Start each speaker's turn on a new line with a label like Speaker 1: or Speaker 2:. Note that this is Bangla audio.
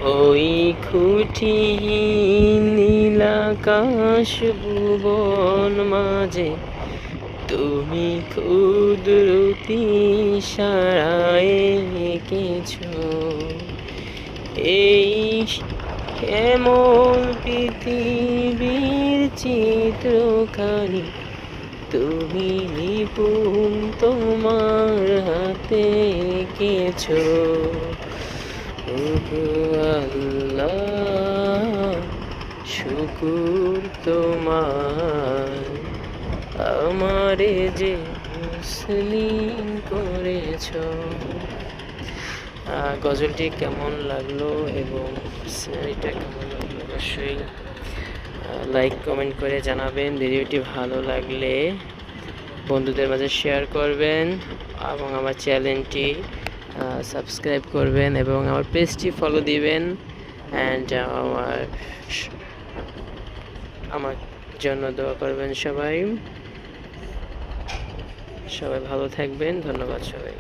Speaker 1: ওই খুঁটিহীন নীলাকাশ ভুবন মাঝে তুমি ক্ষুদ্রতি ইশারায় এঁকেছো এই কেমন পৃথিবীর চিত্রখানি তুমি নিপুণ তোমার হাতে এঁকেছো। ওগো আল্লাহ, শুকুর তোমার, আমারে যে মুসলিম করেছো। গজলটি কেমন লাগলো এবং সিনারিটা কেমন লাগলো অবশ্যই লাইক কমেন্ট করে জানাবেন। ভিডিওটি ভালো লাগলে বন্ধুদের মাঝে শেয়ার করবেন এবং আমার চ্যানেলটি সাবস্ক্রাইব করবেন এবং আমার পেজটি ফলো দিবেন অ্যান্ড আমার জন্য দোয়া করবেন। সবাই ভালো থাকবেন। ধন্যবাদ সবাই।